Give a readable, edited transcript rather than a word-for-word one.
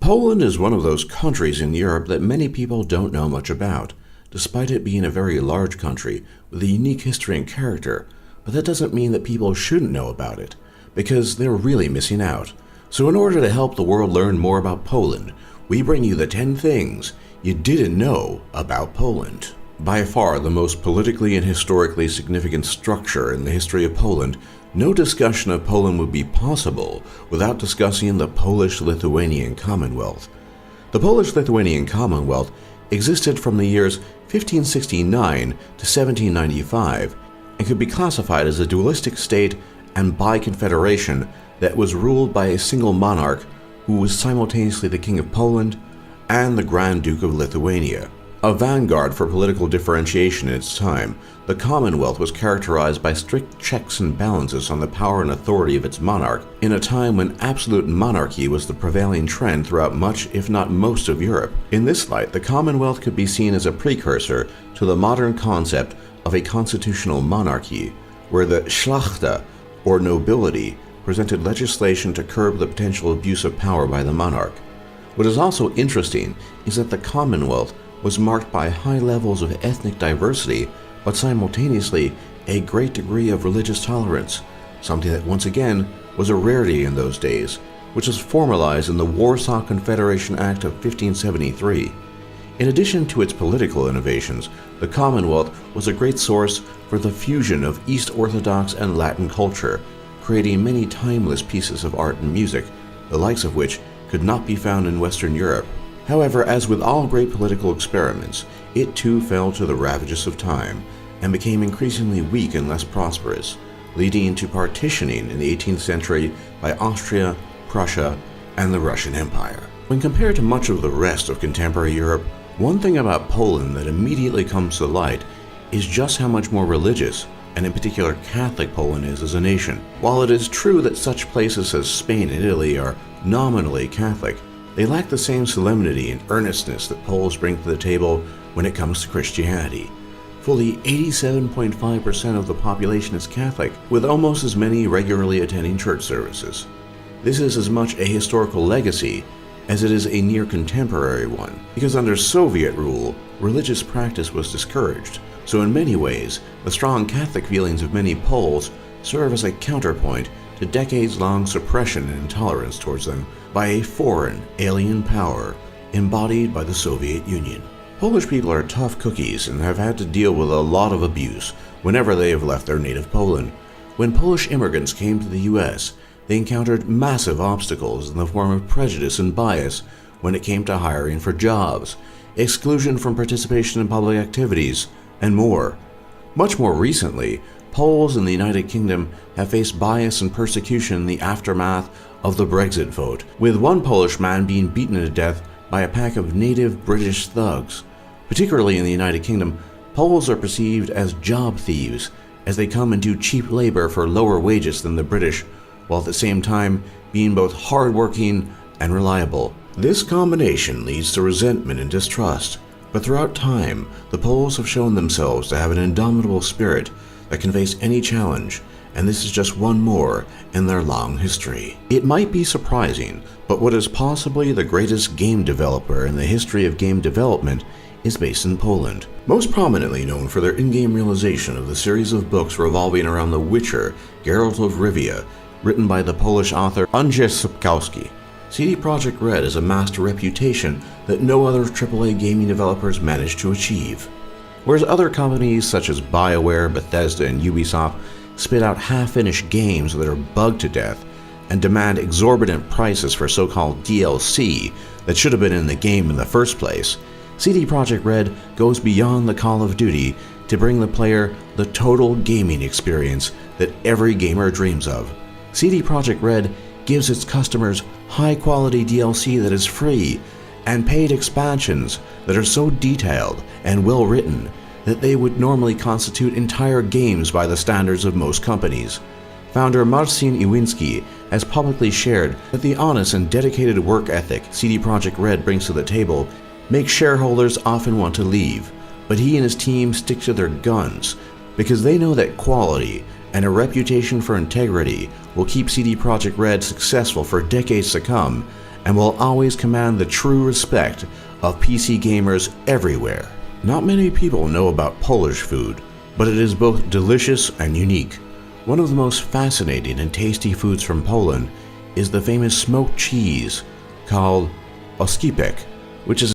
Poland is one of those countries in Europe that many people don't know much about, despite it being a very large country with a unique history and character, but that doesn't mean that people shouldn't know about it, because they're really missing out. So in order to help the world learn more about Poland, we bring you the 10 things you didn't know about Poland. By far the most politically and historically significant structure in the history of Poland, no discussion of Poland would be possible without discussing the Polish-Lithuanian Commonwealth. The Polish-Lithuanian Commonwealth existed from the years 1569 to 1795 and could be classified as a dualistic state and bi-confederation that was ruled by a single monarch who was simultaneously the King of Poland and the Grand Duke of Lithuania. A vanguard for political differentiation in its time, the Commonwealth was characterized by strict checks and balances on the power and authority of its monarch in a time when absolute monarchy was the prevailing trend throughout much, if not most, of Europe. In this light, the Commonwealth could be seen as a precursor to the modern concept of a constitutional monarchy, where the Szlachta, or nobility, presented legislation to curb the potential abuse of power by the monarch. What is also interesting is that the Commonwealth was marked by high levels of ethnic diversity, but simultaneously a great degree of religious tolerance, something that once again was a rarity in those days, which was formalized in the Warsaw Confederation Act of 1573. In addition to its political innovations, the Commonwealth was a great source for the fusion of East Orthodox and Latin culture, creating many timeless pieces of art and music, the likes of which could not be found in Western Europe. However, as with all great political experiments, it too fell to the ravages of time and became increasingly weak and less prosperous, leading to partitioning in the 18th century by Austria, Prussia, and the Russian Empire. When compared to much of the rest of contemporary Europe, one thing about Poland that immediately comes to light is just how much more religious, and in particular Catholic, Poland is as a nation. While it is true that such places as Spain and Italy are nominally Catholic, they lack the same solemnity and earnestness that Poles bring to the table when it comes to Christianity. Fully 87.5% of the population is Catholic, with almost as many regularly attending church services. This is as much a historical legacy as it is a near contemporary one, because under Soviet rule, religious practice was discouraged. So in many ways, the strong Catholic feelings of many Poles serve as a counterpoint to decades-long suppression and intolerance towards them by a foreign, alien power embodied by the Soviet Union. Polish people are tough cookies and have had to deal with a lot of abuse whenever they have left their native Poland. When Polish immigrants came to the US, they encountered massive obstacles in the form of prejudice and bias when it came to hiring for jobs, exclusion from participation in public activities, and more. Much more recently, Poles in the United Kingdom have faced bias and persecution in the aftermath of the Brexit vote, with one Polish man being beaten to death by a pack of native British thugs. Particularly in the United Kingdom, Poles are perceived as job thieves as they come and do cheap labor for lower wages than the British, while at the same time being both hardworking and reliable. This combination leads to resentment and distrust, but throughout time, the Poles have shown themselves to have an indomitable spirit that can face any challenge, and this is just one more in their long history. It might be surprising, but what is possibly the greatest game developer in the history of game development is based in Poland. Most prominently known for their in-game realization of the series of books revolving around the Witcher, Geralt of Rivia, written by the Polish author Andrzej Sapkowski. CD Projekt Red has amassed a reputation that no other AAA gaming developers managed to achieve. Whereas other companies such as BioWare, Bethesda, and Ubisoft spit out half-finished games that are bugged to death and demand exorbitant prices for so-called DLC that should have been in the game in the first place, CD Projekt Red goes beyond the Call of Duty to bring the player the total gaming experience that every gamer dreams of. CD Projekt Red gives its customers high-quality DLC that is free, and paid expansions that are so detailed and well-written that they would normally constitute entire games by the standards of most companies. Founder Marcin Iwinski has publicly shared that the honest and dedicated work ethic CD Projekt Red brings to the table makes shareholders often want to leave, but he and his team stick to their guns because they know that quality and a reputation for integrity will keep CD Projekt Red successful for decades to come, and will always command the true respect of PC gamers everywhere. Not many people know about Polish food, but it is both delicious and unique. One of the most fascinating and tasty foods from Poland is the famous smoked cheese called oskipek, which is